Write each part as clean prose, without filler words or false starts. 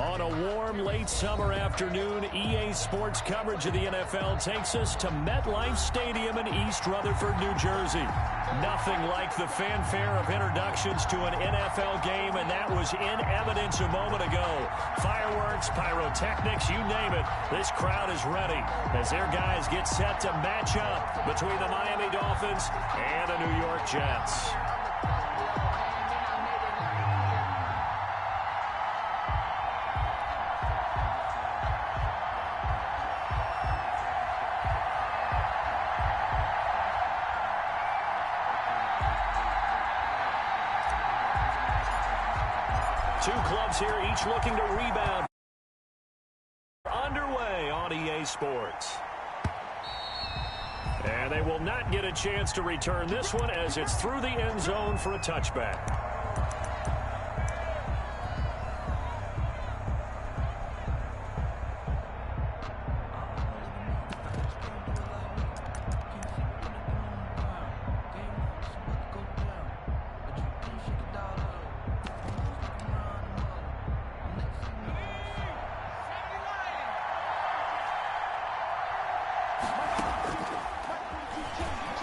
On a warm, late summer afternoon, EA Sports coverage of the NFL takes us to MetLife Stadium in East Rutherford, New Jersey. Nothing like the fanfare of introductions to an NFL game, and that was in evidence a moment ago. Fireworks, pyrotechnics, you name it. This crowd is ready as their guys get set to match up between the Miami Dolphins and the New York Jets. Two clubs here, each looking to rebound. Underway on EA Sports. And they will not get a chance to return this one as it's through the end zone for a touchback.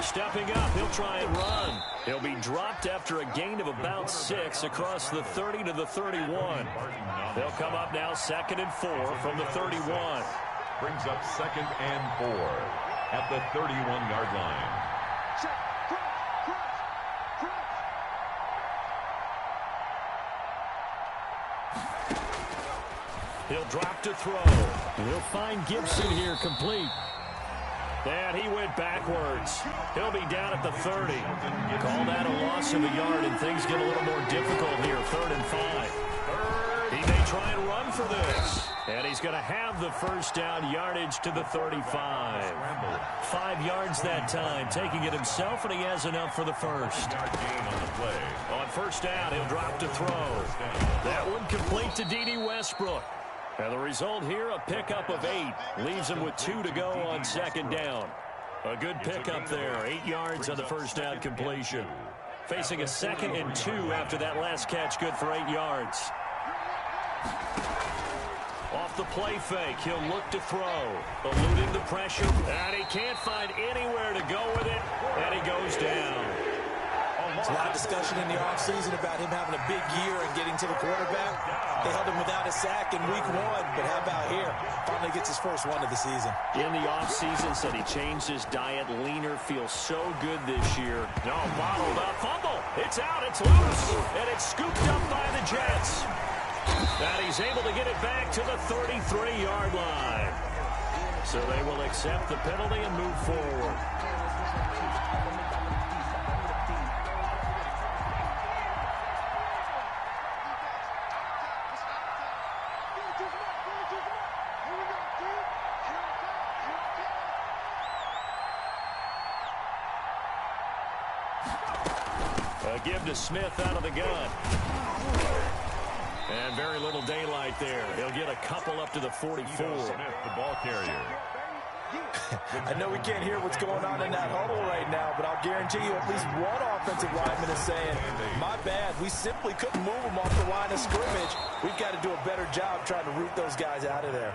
Stepping up, he'll try and run. He'll be dropped after a gain of about 6 across the 30 to the 31. They'll come up now 2nd and 4 from the 31. Brings up 2nd and 4 at the 31-yard line. He'll drop to throw. He'll find Gibson here complete. And he went backwards. He'll be down at the 30. Call that a loss of a yard, and things get a little more difficult here. 3rd and 5. He may try and run for this. And he's going to have the first down, yardage to the 35. 5 yards that time, taking it himself, and he has enough for the first. On first down, he'll drop to throw. That one complete to D.D. Westbrook. And the result here, a pickup of 8. Leaves him with 2 to go on 2nd down. A good pickup there. 8 yards on the first down completion. Facing a 2nd and 2 after that last catch, good for 8 yards. Off the play fake, he'll look to throw. Eluding the pressure, and he can't find anywhere to go with it, and he goes down. There's a lot of discussion in the offseason about him having a big year and getting to the quarterback. They held him without a sack in week 1, but how about here? Finally gets his first one of the season. In the offseason, said he changed his diet, leaner, feels so good this year. No, bottled up, fumble. It's out, it's loose, and it's scooped up by the Jets. And he's able to get it back to the 33-yard line. So they will accept the penalty and move forward. Give to Smith out of the gun. And very little daylight there. He'll get a couple up to the 44. Smith, the ball carrier. I know we can't hear what's going on in that huddle right now, but I'll guarantee you at least one offensive lineman is saying, my bad, we simply couldn't move them off the line of scrimmage. We've got to do a better job trying to root those guys out of there.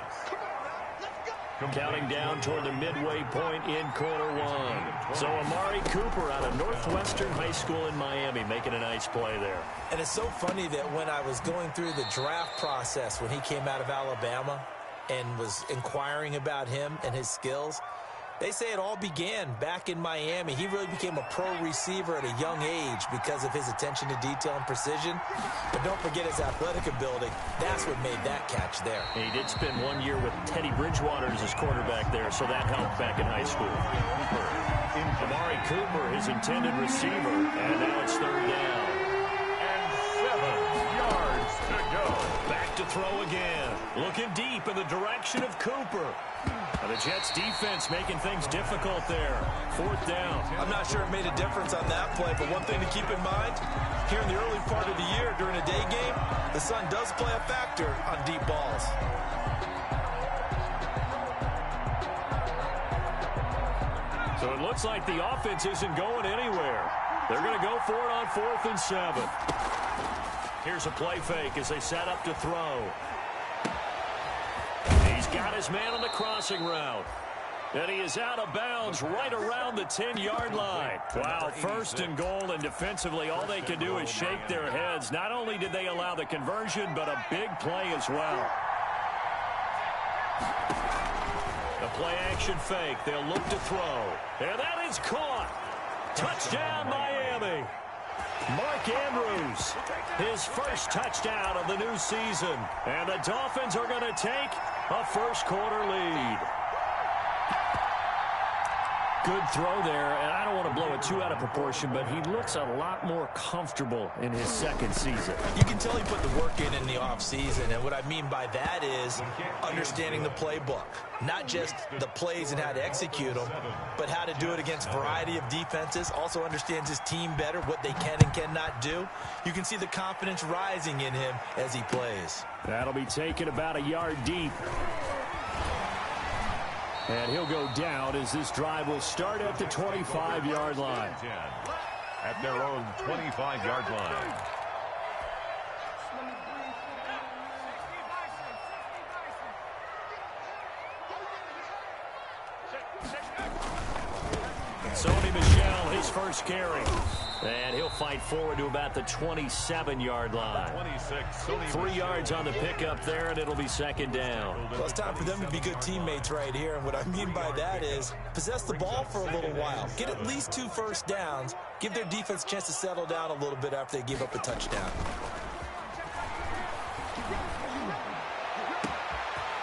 Counting down toward the midway point in quarter 1. So Amari Cooper out of Northwestern High School in Miami making a nice play there. And it's so funny that when I was going through the draft process when he came out of Alabama and was inquiring about him and his skills, they say it all began back in Miami. He really became a pro receiver at a young age because of his attention to detail and precision. But don't forget his athletic ability. That's what made that catch there. He did spend 1 year with Teddy Bridgewater as his quarterback there, so that helped back in high school. Amari Cooper, his intended receiver, and now it's 3rd down. And 7 yards to go. Back to throw again. Looking deep in the direction of Cooper. And the Jets defense making things difficult there. 4th down. I'm not sure it made a difference on that play, but one thing to keep in mind, here in the early part of the year during a day game, the sun does play a factor on deep balls. So it looks like the offense isn't going anywhere. They're going to go for it on 4th and 7. Here's a play fake as they set up to throw. got his man on the crossing route. And he is out of bounds right around the 10-yard line. Wow, first and goal, and defensively all they can do is shake their heads. Not only did they allow the conversion, but a big play as well. A play-action fake. They'll look to throw. And that is caught. Touchdown, Miami. Mark Andrews, his first touchdown of the new season. And the Dolphins are going to take a first-quarter lead. Good throw there, and I don't want to blow it too out of proportion, but he looks a lot more comfortable in his second season. You can tell he put the work in the offseason, and what I mean by that is understanding the playbook. Not just the plays and how to execute them, but how to do it against a variety of defenses. Also understands his team better, what they can and cannot do. You can see the confidence rising in him as he plays. That'll be taken about a yard deep. And he'll go down as this drive will start at the 25-yard line. At their own 25-yard line. Sony Michel, his first carry. And he'll fight forward to about the 27-yard line. 3 yards on the pickup there, and it'll be second down. Well, it's time for them to be good teammates right here. And what I mean by that is possess the ball for a little while. Get at least 2 first downs. Give their defense a chance to settle down a little bit after they give up a touchdown.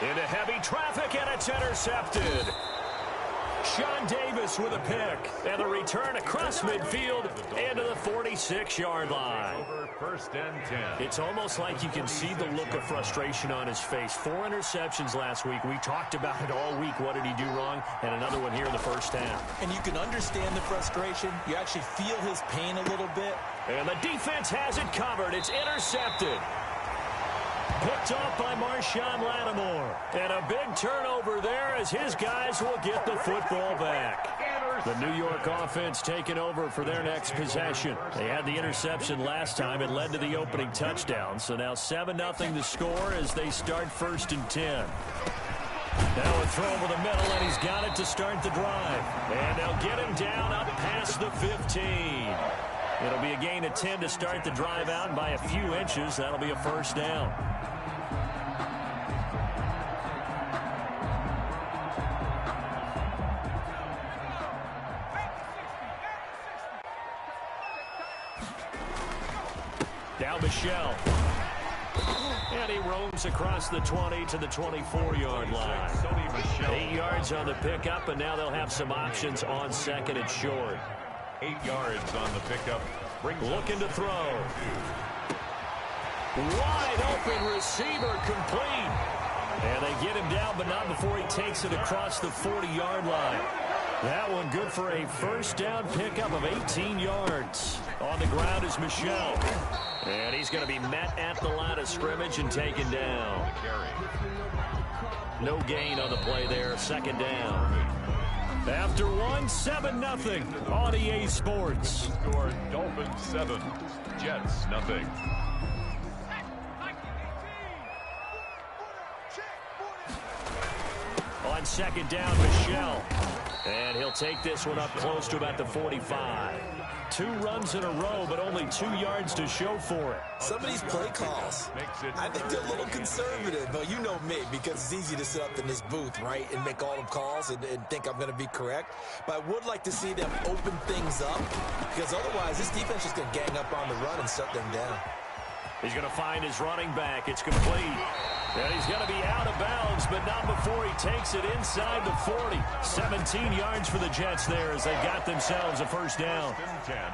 Into heavy traffic, and it's intercepted. Sean Davis with a pick, and the return across midfield into the 46-yard line. First and 10. It's almost like you can see the look of frustration on his face. 4 interceptions last week. We talked about it all week. What did he do wrong? And another one here in the first half. And you can understand the frustration. You actually feel his pain a little bit. And the defense has it covered. It's intercepted. Picked off by Marshawn Lattimore. And a big turnover there as his guys will get the football back. The New York offense taking over for their next possession. They had the interception last time. It led to the opening touchdown. So now 7-0 the score as they start first and 10. Now a throw over the middle, and he's got it to start the drive. And they'll get him down up past the 15. It'll be a gain of 10 to start the drive out, and by a few inches, that'll be a first down. Now Michel. And he roams across the 20 to the 24-yard line. 8 yards on the pickup, and now they'll have some options on second and short. 8 yards on the pickup. Looking to throw. Wide open receiver complete. And they get him down, but not before he takes it across the 40-yard line. That one good for a first down pickup of 18 yards. On the ground is Michel. And he's going to be met at the line of scrimmage and taken down. No gain on the play there. Second down. After 7-0 on EA Sports. Score Dolphins 7, Jets nothing. On second down, Michel. And he'll take this one up close to about the 45. 2 runs in a row, but only 2 yards to show for it. Some of these play calls, I think they're a little conservative. But you know me, because it's easy to sit up in this booth, right, and make all the calls and think I'm going to be correct. But I would like to see them open things up, because otherwise this defense is going to gang up on the run and shut them down. He's going to find his running back. It's complete. And he's going to be out of bounds, but not before he takes it inside the 40. 17 yards for the Jets there as they got themselves a first down.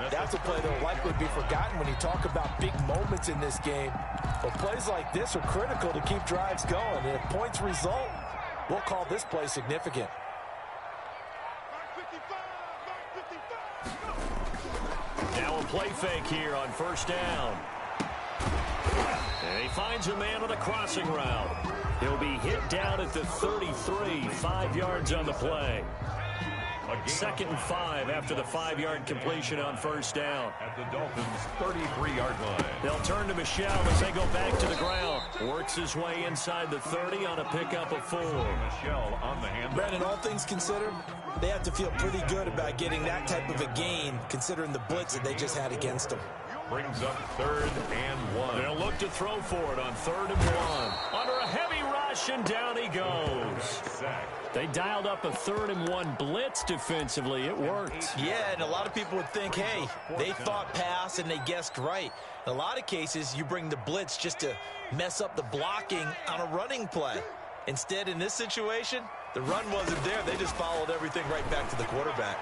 That's a play that will likely be forgotten when you talk about big moments in this game. But plays like this are critical to keep drives going. And if points result, we'll call this play significant. Now a play fake here on first down. And he finds a man on the crossing route. He'll be hit down at the 33, 5 yards on the play. 2nd and 5 after the 5-yard completion on first down. At the Dolphins' 33-yard line. They'll turn to Michel as they go back to the ground. Works his way inside the 30 on a pickup of 4. Michelle on the hand. Brandon, all things considered, they have to feel pretty good about getting that type of a gain, considering the blitz that they just had against them. Brings up 3rd and 1. They'll look to throw for it on 3rd and 1. Under a heavy rush, and down he goes. Sack. They dialed up a 3rd and 1 blitz defensively. It worked. Yeah, and a lot of people would think, hey, they thought pass and they guessed right. In a lot of cases, you bring the blitz just to mess up the blocking on a running play. Instead, in this situation, the run wasn't there. They just followed everything right back to the quarterback.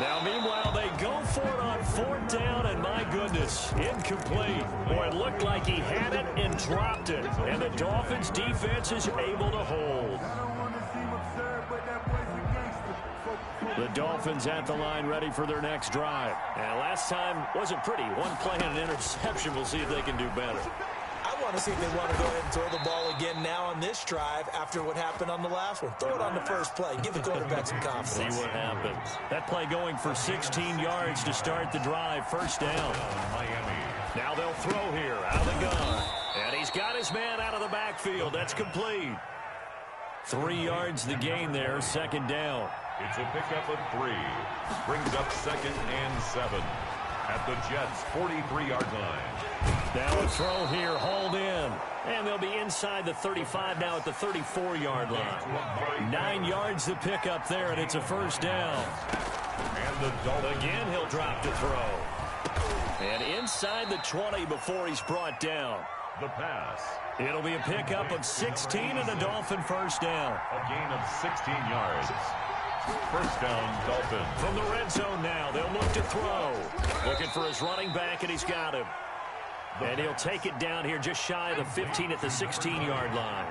Now, meanwhile, they go for it on 4th down, and my goodness, incomplete. Boy, it looked like he had it and dropped it, and the Dolphins' defense is able to hold. The Dolphins at the line, ready for their next drive. And last time wasn't pretty. One play and an interception. We'll see if they can do better. I want to see if they want to go ahead and throw the ball again now on this drive after what happened on the last one. Throw it on the first play. Give the quarterback some confidence. See what happens. That play going for 16 yards to start the drive. 1st down. Miami. Now they'll throw here out of the gun. And he's got his man out of the backfield. That's complete. 3 yards the gain there. 2nd down. It's a pickup of 3. Brings up 2nd and 7. At the Jets' 43-yard line. Now a throw here, hauled in. And they'll be inside the 35 now at the 34-yard line. 9 yards to pick up there, and it's a 1st down. And the Dolphins. Again, he'll drop to throw. And inside the 20 before he's brought down. The pass. It'll be a pickup of 16 and a Dolphin 1st down. A gain of 16 yards. 1st down, Dolphins. From the red zone now, they'll look to throw. Looking for his running back, and he's got him. And he'll take it down here just shy of the 15 at the 16-yard line.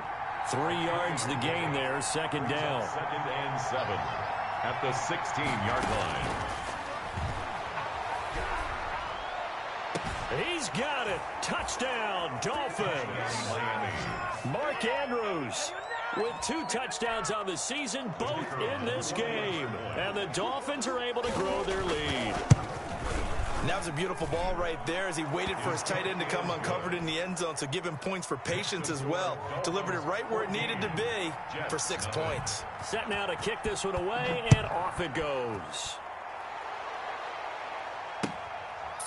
3 yards the gain there, 2nd down. 2nd and 7 at the 16-yard line. He's got it. Touchdown, Dolphins. Miami. Mark Andrews with 2 touchdowns on the season, both in this game. And the Dolphins are able to grow their lead. And that was a beautiful ball right there as he waited for his tight end to come uncovered in the end zone, so give him points for patience as well. Delivered it right where it needed to be for 6 points. Set now to kick this one away, and off it goes.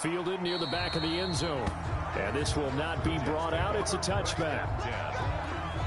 Fielded near the back of the end zone. And this will not be brought out. It's a touchback.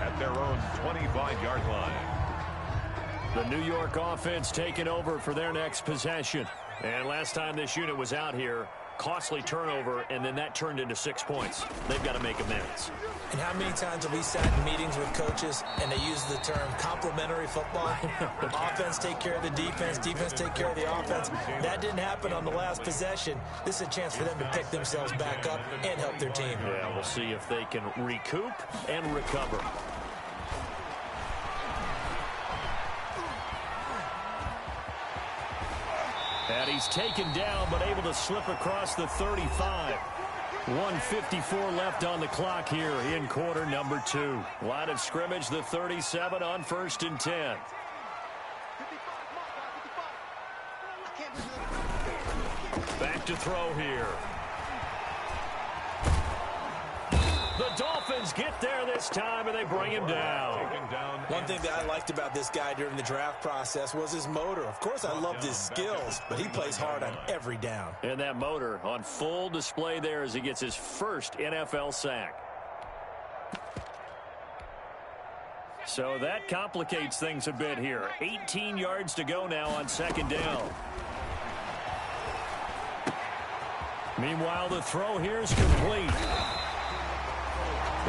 At their own 25-yard line. The New York offense taking over for their next possession. And last time this unit was out here, costly turnover, and then that turned into 6 points. They've got to make amends. And how many times have we sat in meetings with coaches and they use the term complementary football? Offense take care of the defense, defense take care of the offense. That didn't happen on the last possession. This is a chance for them to pick themselves back up and help their team. Yeah, we'll see if they can recoup and recover. And he's taken down, but able to slip across the 35. 1:54 left on the clock here in quarter number 2. Line of scrimmage, the 37 on 1st and 10. Back to throw here. The Dolphins get there this time, and they bring him down. One thing that I liked about this guy during the draft process was his motor. Of course, I loved his skills, but he plays hard on every down. And that motor on full display there as he gets his first NFL sack. So that complicates things a bit here. 18 yards to go now on 2nd down. Meanwhile, the throw here is complete.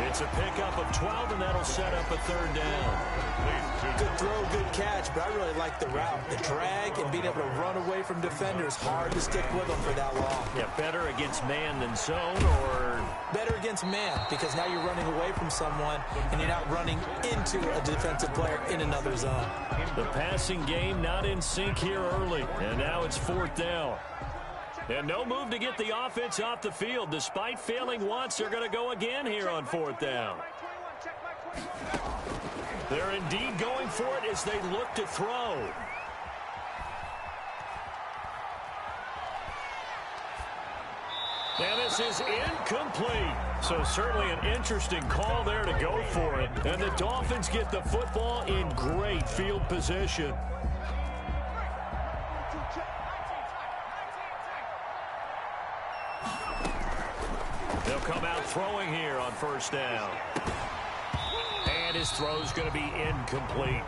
It's a pickup of 12, and that'll set up a 3rd down. Good throw, good catch, but I really like the route. The drag and being able to run away from defenders, hard to stick with them for that long. Yeah, better against man than zone, or? Better against man, because now you're running away from someone, and you're not running into a defensive player in another zone. The passing game not in sync here early, and now it's 4th down. And no move to get the offense off the field. Despite failing once, they're going to go again here on 4th down. They're indeed going for it as they look to throw. And this is incomplete. So certainly an interesting call there to go for it. And the Dolphins get the football in great field position. They'll come out throwing here on first down. And his throw's going to be incomplete.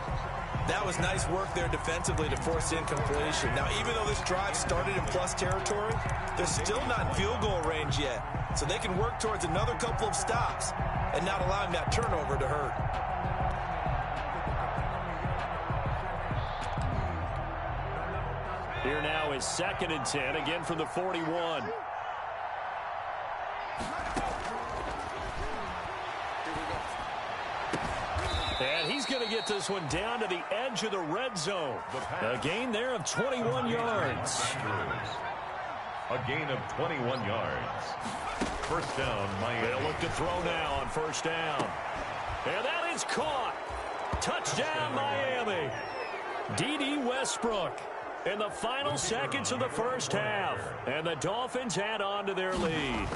That was nice work there defensively to force incompletion. Now, even though this drive started in plus territory, they're still not in field goal range yet. So they can work towards another couple of stops and not allowing that turnover to hurt. Here now is 2nd and 10, again from the 41. And he's going to get this one down to the edge of the red zone. A gain there of 21 yards. A gain of 21 yards. First down, Miami. They'll look to throw now on first down. And that is caught. Touchdown, Miami. D.D. Westbrook in the final seconds of the first half. And the Dolphins add on to their lead.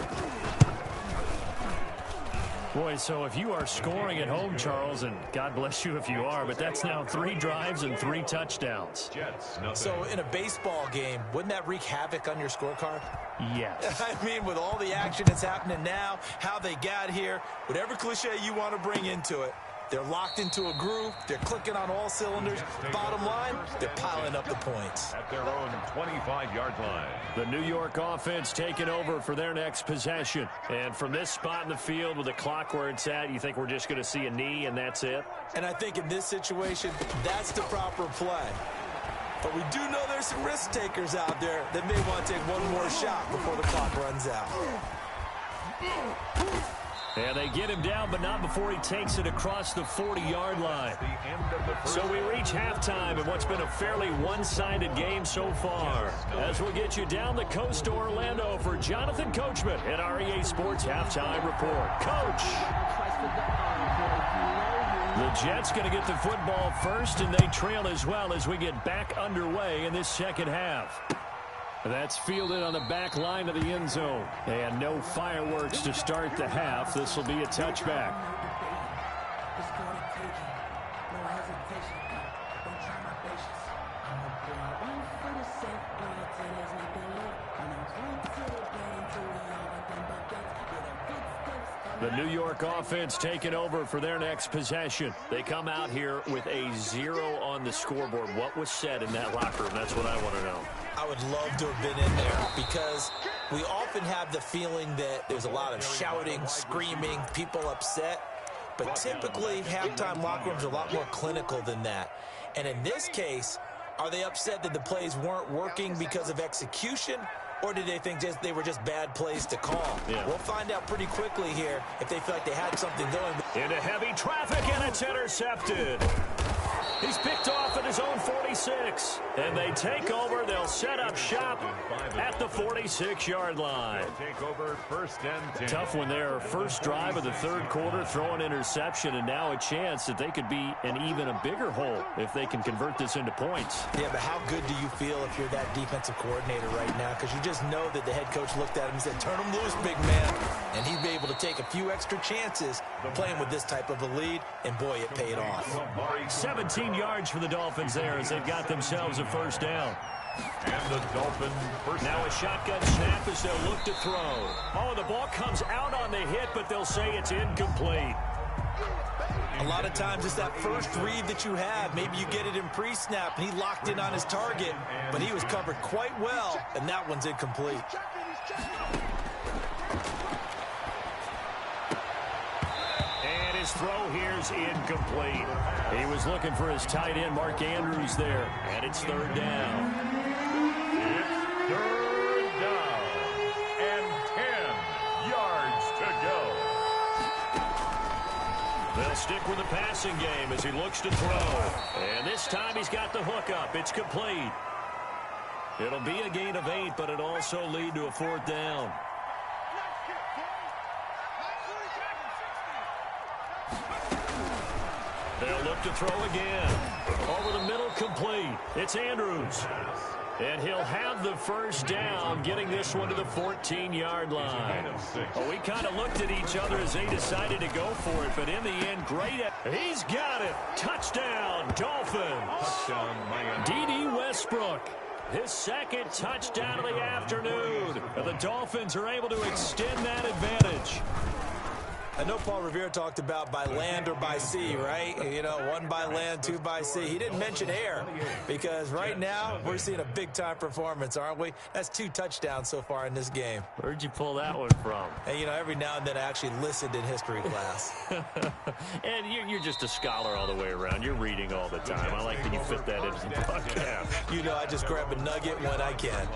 Boy, so if you are scoring at home, Charles, and God bless you if you are, but that's now 3 drives and 3 touchdowns. So in a baseball game, wouldn't that wreak havoc on your scorecard? Yes. I mean, with all the action that's happening now, how they got here, whatever cliche you want to bring into it, they're locked into a groove. They're clicking on all cylinders. Bottom line, they're piling up the points. At their own 25-yard line. The New York offense taking over for their next possession. And from this spot in the field with the clock where it's at, you think we're just going to see a knee and that's it? And I think in this situation, that's the proper play. But we do know there's some risk takers out there that may want to take one more shot before the clock runs out. And they get him down, but not before he takes it across the 40-yard line. So we reach halftime in what's been a fairly one-sided game so far. As we'll get you down the coast to Orlando for Jonathan Coachman at our EA Sports Halftime Report. Coach! The Jets going to get the football first, and they trail as well as we get back underway in this second half. That's fielded on the back line of the end zone. And no fireworks to start the half. This will be a touchback. The New York offense taking over for their next possession. They come out here with a 0 on the scoreboard. What was said in that locker room? That's what I want to know. I would love to have been in there because we often have the feeling that there's a lot of shouting, screaming, people upset. But typically, halftime locker rooms are a lot more clinical than that. And in this case, are they upset that the plays weren't working because of execution? Or did they think they were just bad plays to call? Yeah. We'll find out pretty quickly here if they feel like they had something going. Into heavy traffic, and it's intercepted. He's picked off at his own 46. And they take over. They'll set up shop at the 46-yard line. Take over first and 10. Tough one there. First drive of the third quarter, throw an interception, and now a chance that they could be in even a bigger hole if they can convert this into points. Yeah, but how good do you feel if you're that defensive coordinator right now? Because you just know that the head coach looked at him and said, turn him loose, big man. And he'd be able to take a few extra chances playing with this type of a lead, and boy, it paid off. 17 yards for the Dolphins there as they've got themselves a first down. And the Dolphins first now down. A shotgun snap as they'll look to throw. Oh, the ball comes out on the hit, but they'll say it's incomplete. A lot of times it's that first read that you have. Maybe you get it in pre-snap, and he locked in on his target, but he was covered quite well, and that one's incomplete. And his throw here's incomplete. He was looking for his tight end, Mark Andrews, there, and it's third down. It's third down and 10 yards to go. They'll stick with the passing game as he looks to throw. And this time he's got the hook up. It's complete. It'll be a gain of 8, but it'll also lead to a fourth down. They'll look to throw again. Over the middle, complete. It's Andrews. And he'll have the first down, getting this one to the 14-yard line. Well, we kind of looked at each other as they decided to go for it, but in the end, great. He's got it. Touchdown, Dolphins. D.D. Westbrook. His second touchdown of the afternoon. And the Dolphins are able to extend that advantage. I know Paul Revere talked about by land or by sea, right? You know, one by land, two by sea. He didn't mention air because right now we're seeing a big-time performance, aren't we? That's 2 touchdowns so far in this game. Where'd you pull that one from? And, you know, every now and then I actually listened in history class. And you're just a scholar all the way around. You're reading all the time. I like that you fit that into the podcast. You know, I just grab a nugget when I can.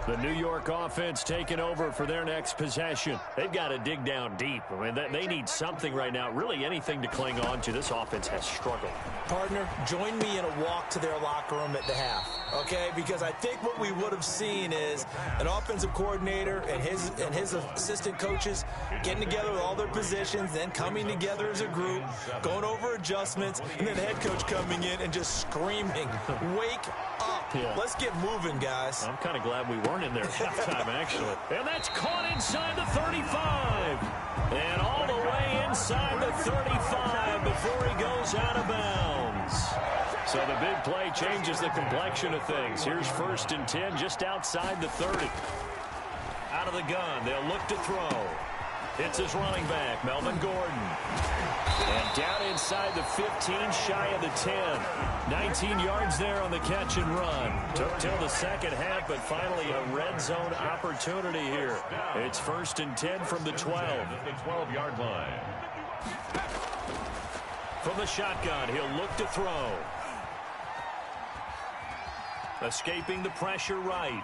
The New York offense taking over for their next possession. They've got to dig down deep. I mean, they need something right now, really anything to cling on to. This offense has struggled. Partner, join me in a walk to their locker room at the half, okay? Because I think what we would have seen is an offensive coordinator and his assistant coaches getting together with all their positions, then coming together as a group, going over adjustments, and then the head coach coming in and just screaming, wake up. Yeah. Let's get moving, guys. I'm kind of glad we weren't in there at halftime, actually. And that's caught inside the 35. And all the way inside the 35 before he goes out of bounds. So the big play changes the complexion of things. Here's 1st and 10 just outside the 30. Out of the gun, they'll look to throw. It's his running back, Melvin Gordon. And down inside the 15, shy of the 10. 19 yards there on the catch and run. Took till the second half, but finally a red zone opportunity here. It's 1st and 10 from the 12. The 12-yard line. From the shotgun, he'll look to throw. Escaping the pressure right.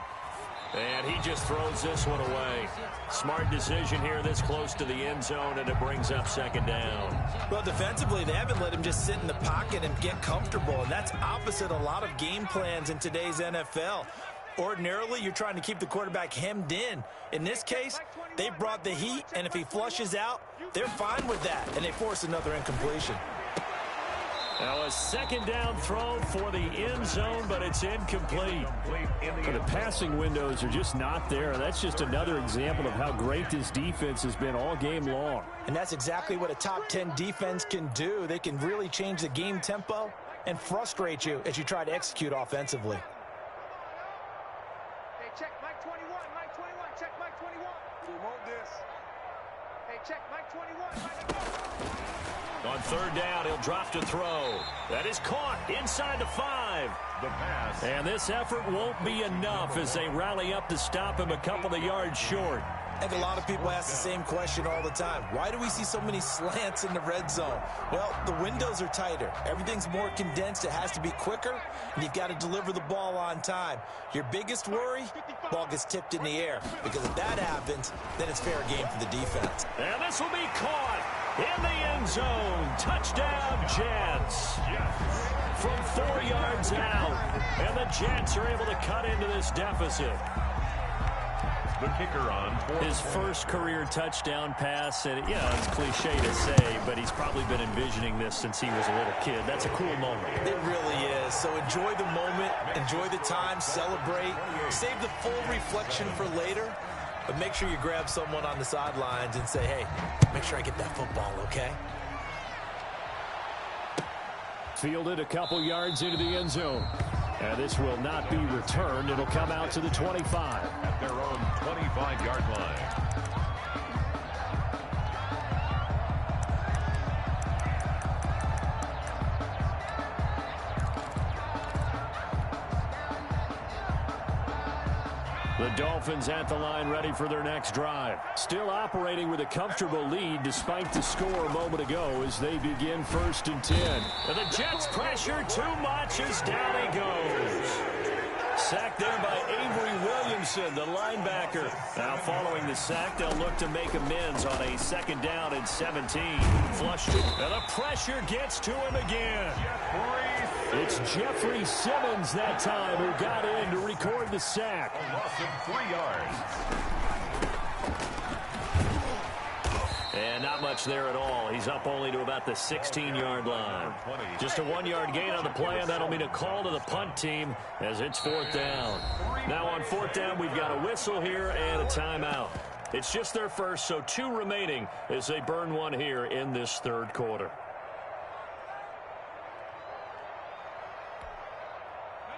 And he just throws this one away. Smart decision here this close to the end zone, and it brings up 2nd down. Well, defensively, they haven't let him just sit in the pocket and get comfortable, and that's opposite a lot of game plans in today's NFL. Ordinarily, you're trying to keep the quarterback hemmed in. In this case, they brought the heat, and if he flushes out, they're fine with that, and they force another incompletion. Now a 2nd down throw for the end zone, but it's incomplete. The passing windows are just not there. That's just another example of how great this defense has been all game long. And that's exactly what a top 10 defense can do. They can really change the game tempo and frustrate you as you try to execute offensively. Hey, check Mike 21, Mike 21, check Mike 21. We want this. Hey, check Mike 21, Mike 21. On 3rd down, he'll drop to throw. That is caught inside the 5. The pass. And this effort won't be enough as they rally up to stop him a couple of yards short. I think a lot of people ask the same question all the time. Why do we see so many slants in the red zone? Well, the windows are tighter. Everything's more condensed. It has to be quicker, and you've got to deliver the ball on time. Your biggest worry, ball gets tipped in the air. Because if that happens, then it's fair game for the defense. And this will be caught in the end zone. Touchdown, Jets. From 4 yards out. And the Jets are able to cut into this deficit. The kicker on. His first career touchdown pass, and it's cliche to say, but he's probably been envisioning this since he was a little kid. That's a cool moment. It really is. So enjoy the moment, enjoy the time, celebrate, save the full reflection for later, but make sure you grab someone on the sidelines and say, hey, make sure I get that football, okay? Fielded a couple yards into the end zone. And this will not be returned. It'll come out to the 25. At their own 25-yard line. The Dolphins at the line ready for their next drive. Still operating with a comfortable lead despite the score a moment ago as they begin 1st and 10. And the Jets pressure too much as down he goes. Sacked there by Avery Williamson, the linebacker. Now following the sack, they'll look to make amends on a 2nd down and 17. Flushed it, and the pressure gets to him again. It's Jeffrey Simmons that time who got in to record the sack. A loss of 3 yards. And not much there at all. He's up only to about the 16-yard line. Just a 1-yard gain on the play, and that'll mean a call to the punt team as it's 4th down. Now on 4th down, we've got a whistle here and a timeout. It's just their first, so 2 remaining as they burn one here in this 3rd quarter.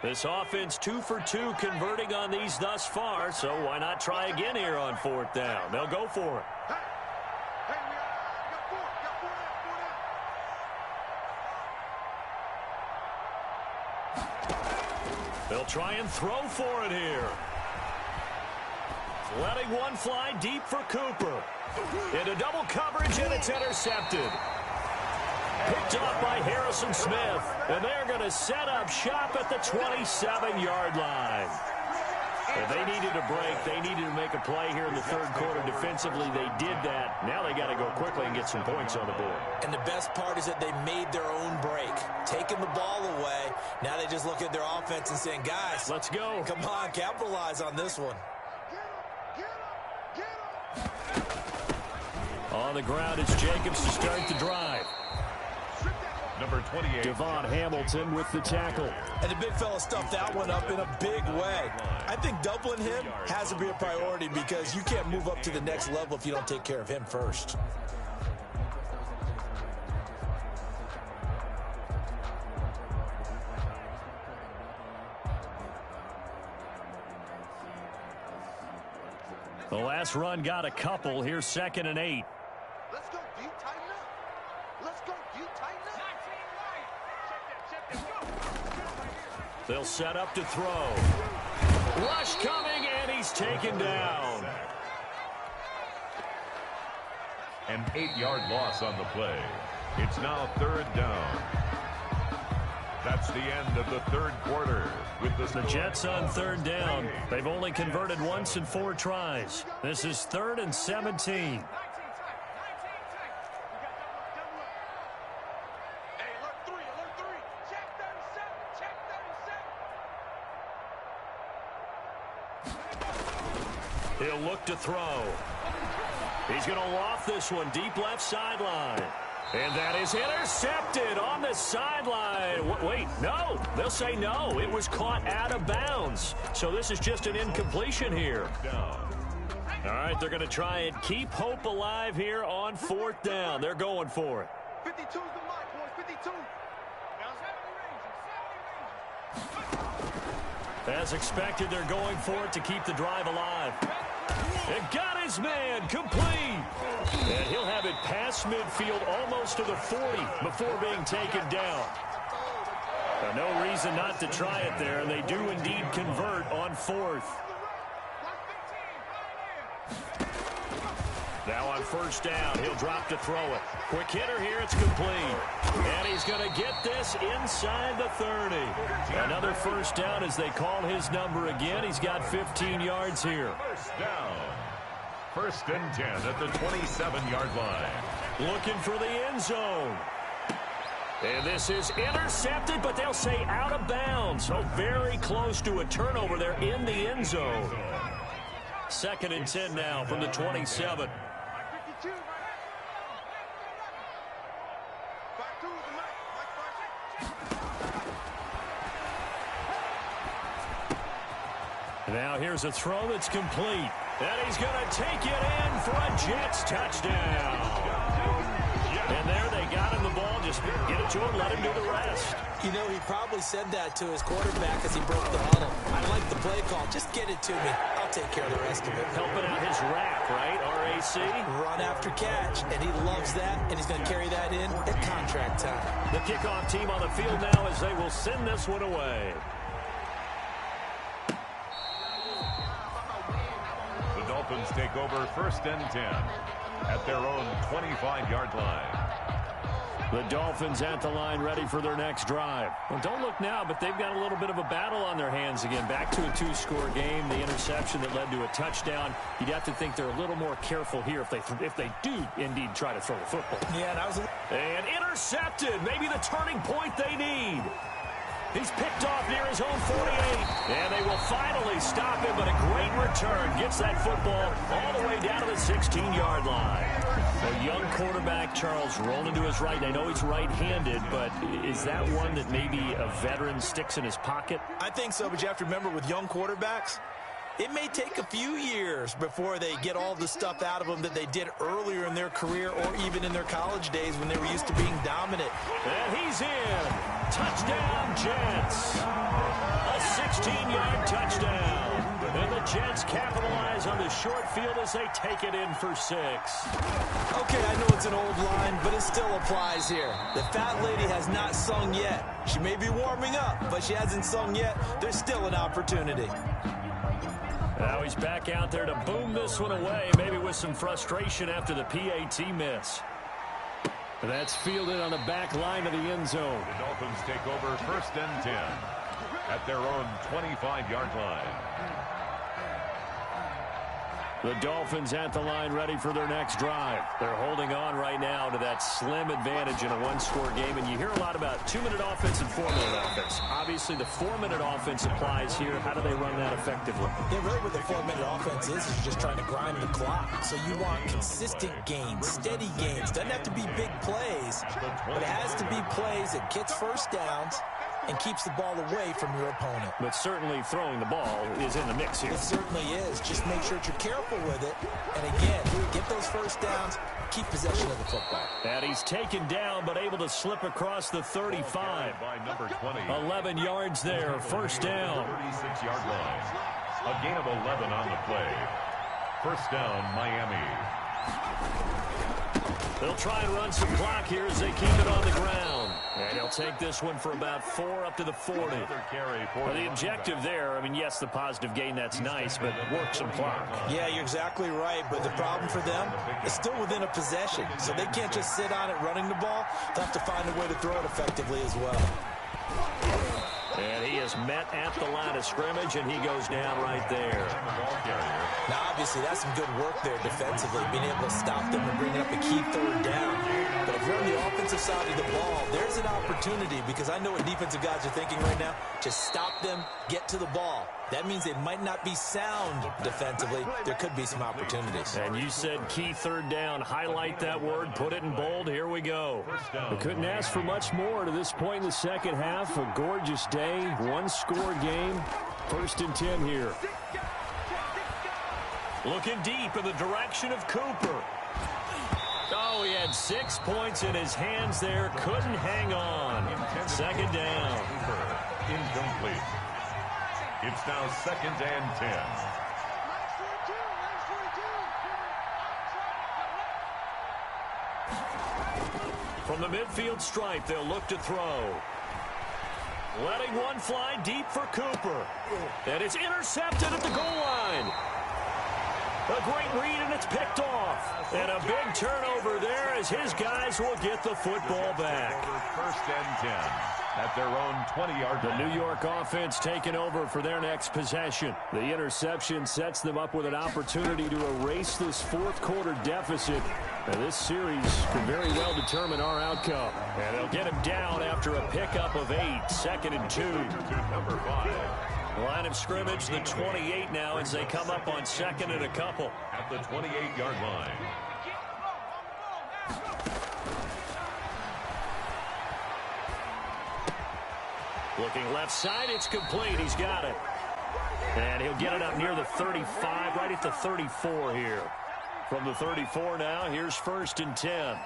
This offense 2 for 2 converting on these thus far, so why not try again here on 4th down? They'll go for it. They'll try and throw for it here. Letting one fly deep for Cooper. Into double coverage, and it's intercepted. Picked off by Harrison Smith, and they're going to set up shop at the 27-yard line. If they needed a break, they needed to make a play here in the 3rd quarter. Defensively, they did that. Now they got to go quickly and get some points on the board. And the best part is that they made their own break, taking the ball away. Now they just look at their offense and saying, guys, let's go. Come on, capitalize on this one. On the ground, it's Jacobs to start the drive. Number 28. Devon Hamilton with the tackle. And the big fella stuffed that one up in a big way. I think doubling him has to be a priority because you can't move up to the next level if you don't take care of him first. The last run got a couple. Here's 2nd and 8. Let's go deep, tighten up. Let's go deep, tighten up. 19 right. Check that. They'll set up to throw. Rush coming, and he's taken down. An 8-yard loss on the play. It's now 3rd down. That's the end of the 3rd quarter. With the Jets on 3rd down. They've only converted once in 4 tries. This is 3rd and 17. He'll look to throw. He's going to loft this one deep left sideline. And that is intercepted on the sideline. Wait, no. They'll say no. It was caught out of bounds. So this is just an incompletion here. All right, they're going to try and keep hope alive here on 4th down. They're going for it. 52's the mark, boys. 52. As expected, they're going for it to keep the drive alive. It got his man complete. And he'll have it past midfield almost to the 40 before being taken down. No reason not to try it there, and they do indeed convert on 4th. Now on 1st down, he'll drop to throw it. Quick hitter here, it's complete. And he's going to get this inside the 30. Another 1st down as they call his number again. He's got 15 yards here. 1st down. 1st and 10 at the 27-yard line. Looking for the end zone. And this is intercepted, but they'll say out of bounds. So very close to a turnover there in the end zone. 2nd and 10 now from the 27. Now here's a throw that's complete. And he's going to take it in for a Jets touchdown. And there they got him the ball. Just get it to him, let him do the rest. You know, he probably said that to his quarterback as he broke the huddle. I like the play call. Just get it to me. I'll take care of the rest of it. Helping out his rap, right? RAC. Run after catch, and he loves that, and he's going to carry that in at contract time. The kickoff team on the field now as they will send this one away. The Dolphins take over 1st and 10 at their own 25-yard line. The Dolphins at the line ready for their next drive. Well, don't look now, but they've got a little bit of a battle on their hands again. Back to a 2-score game. The interception that led to a touchdown. You'd have to think they're a little more careful here if they do indeed try to throw the football. Yeah, that was and intercepted. Maybe the turning point they need. He's picked off near his own 48. And they will finally stop him, but a great return return. Gets that football all the way down to the 16-yard line. A young quarterback, Charles, rolling to his right. I know he's right-handed, but is that one that maybe a veteran sticks in his pocket? I think so, but you have to remember with young quarterbacks, it may take a few years before they get all the stuff out of them that they did earlier in their career or even in their college days when they were used to being dominant. And he's in. Touchdown, Jets. A 16-yard touchdown. And the Jets capitalize on the short field as they take it in for 6. Okay, I know it's an old line, but it still applies here. The fat lady has not sung yet. She may be warming up, but she hasn't sung yet. There's still an opportunity. Now he's back out there to boom this one away, maybe with some frustration after the PAT miss. That's fielded on the back line of the end zone. The Dolphins take over 1st and 10 at their own 25-yard line. The Dolphins at the line ready for their next drive. They're holding on right now to that slim advantage in a one-score game. And you hear a lot about 2-minute offense and 4-minute offense. Obviously, the 4-minute offense applies here. How do they run that effectively? Yeah, really what the 4-minute offense is you're just trying to grind the clock. So you want consistent gains, steady gains. Doesn't have to be big plays, but it has to be plays that gets first downs and keeps the ball away from your opponent. But certainly throwing the ball is in the mix here. It certainly is. Just make sure that you're careful with it. And again, get those first downs, keep possession of the football. And he's taken down but able to slip across the 35. By number 20. 11 yards there, first down. 36-yard line. A gain of 11 on the play. First down, Miami. They'll try and run some clock here as they keep it on the ground. And he'll take this one for about 4 up to the 40. Well, the objective there, I mean, yes, the positive gain, that's nice, but work some clock. Yeah, you're exactly right, but the problem for them is still within a possession. So they can't just sit on it running the ball. They'll have to find a way to throw it effectively as well. And he is met at the line of scrimmage, and he goes down right there. Now, obviously, that's some good work there defensively, being able to stop them and bringing up a key 3rd down. But if you're on the offensive side of the ball, there's an opportunity because I know what defensive guys are thinking right now. Just stop them, get to the ball. That means they might not be sound defensively. There could be some opportunities. And you said key 3rd down. Highlight that word. Put it in bold. Here we go. We couldn't ask for much more to this point in the second half. A gorgeous day. One-score game. 1st and 10 here. Looking deep in the direction of Cooper. Oh, he had 6 points in his hands there. Couldn't hang on. 2nd down. Incomplete. It's now 2nd and 10. From the midfield stripe, they'll look to throw. Letting one fly deep for Cooper. And it's intercepted at the goal line. A great read, and it's picked off. And a big turnover there as his guys will get the football back. 1st and 10 at their own 20-yard line. The New York offense taking over for their next possession. The interception sets them up with an opportunity to erase this 4th quarter deficit. And this series could very well determine our outcome. And they'll get him down after a pickup of 8. 2nd and 2. Number 5. Line of scrimmage, the 28 now as they come up on 2nd and a couple. At the 28-yard line. Looking left side, it's complete. He's got it. And he'll get it up near the 35, right at the 34 here. From the 34 now, here's 1st and 10.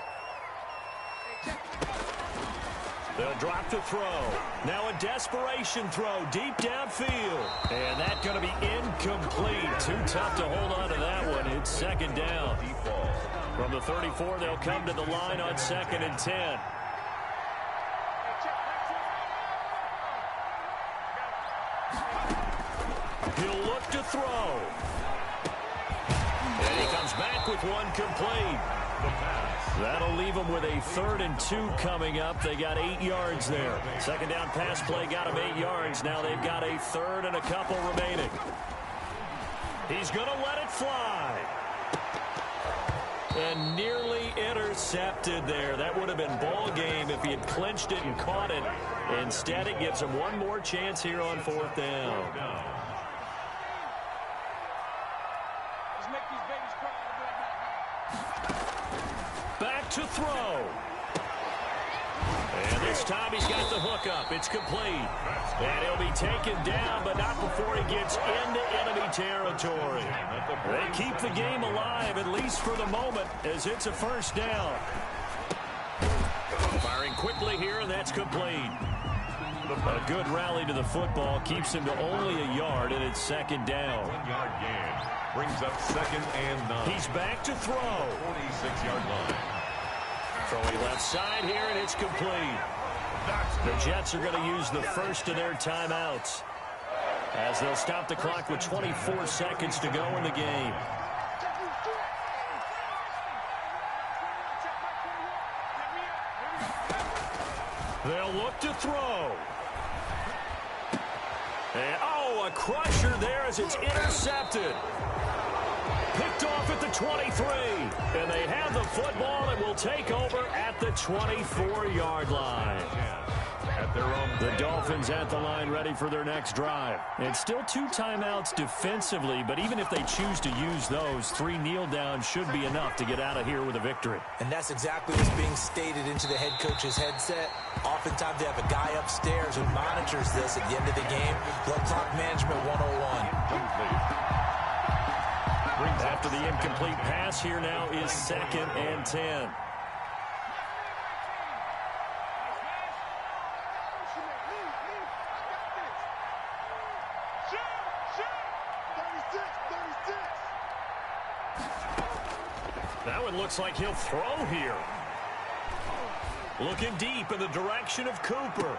They'll drop to throw. Now a desperation throw deep downfield. And that's going to be incomplete. Too tough to hold on to that one. It's 2nd down. From the 34, they'll come to the line on 2nd and 10. He'll look to throw. And he comes back with one complete. That'll leave them with a 3rd and 2 coming up. They got 8 yards there. 2nd down pass play got them 8 yards. Now they've got a 3rd and a couple remaining. He's going to let it fly. And nearly intercepted there. That would have been ball game if he had clinched it and caught it. Instead, it gives him one more chance here on 4th down. Let's make these babies cry. Back to throw. And this time he's got the hook up. It's complete. And he'll be taken down, but not before he gets into enemy territory. They keep the game alive, at least for the moment, as it's a first down. Firing quickly here, and that's complete. A good rally to the football keeps him to only a yard, and it's second down. 1 yard gain brings up 2nd and 9. He's back to throw. 46-yard line. Throwing left side here, and it's complete. The Jets are going to use the first of their timeouts as they'll stop the clock with 24 seconds to go in the game. They'll look to throw. And, a crusher there as it's intercepted. Picked off at the 23. And they have the football and will take over at the 24-yard line. At their own. The Dolphins at the line ready for their next drive. And still 2 timeouts defensively, but even if they choose to use those, 3 kneel downs should be enough to get out of here with a victory. And that's exactly what's being stated into the head coach's headset. Oftentimes they have a guy upstairs who monitors this at the end of the game. Blood clock management 101. After the incomplete pass, here now is 2nd and 10. Now it looks like he'll throw here. Looking deep in the direction of Cooper.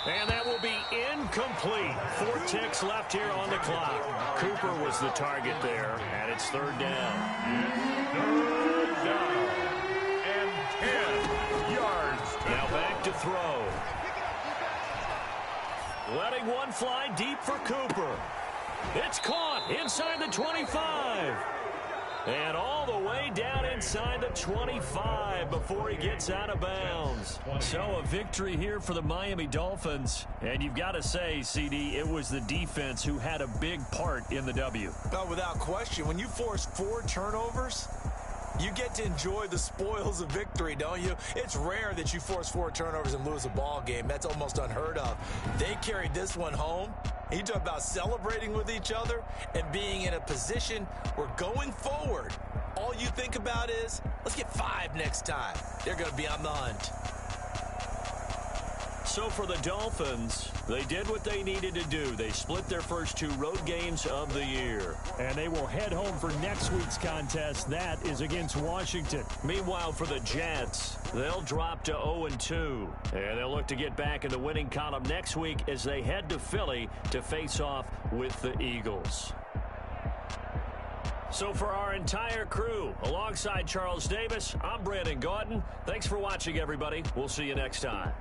And that will be incomplete. 4 ticks left here on the clock. Cooper was the target there, and it's 3rd down. 3rd down. And 10 yards. Now back to throw. Letting one fly deep for Cooper. It's caught inside the 25. And all the way down inside the 25 before he gets out of bounds. So a victory here for the Miami Dolphins. And you've got to say, CD, it was the defense who had a big part in the W. No, without question. When you force 4 turnovers, you get to enjoy the spoils of victory, don't you? It's rare that you force 4 turnovers and lose a ball game. That's almost unheard of. They carried this one home. You talk about celebrating with each other and being in a position where going forward, all you think about is, let's get 5 next time. They're going to be on the hunt. So for the Dolphins, they did what they needed to do. They split their first 2 road games of the year. And they will head home for next week's contest. That is against Washington. Meanwhile, for the Jets, they'll drop to 0-2. And they'll look to get back in the winning column next week as they head to Philly to face off with the Eagles. So for our entire crew, alongside Charles Davis, I'm Brandon Gautin. Thanks for watching, everybody. We'll see you next time.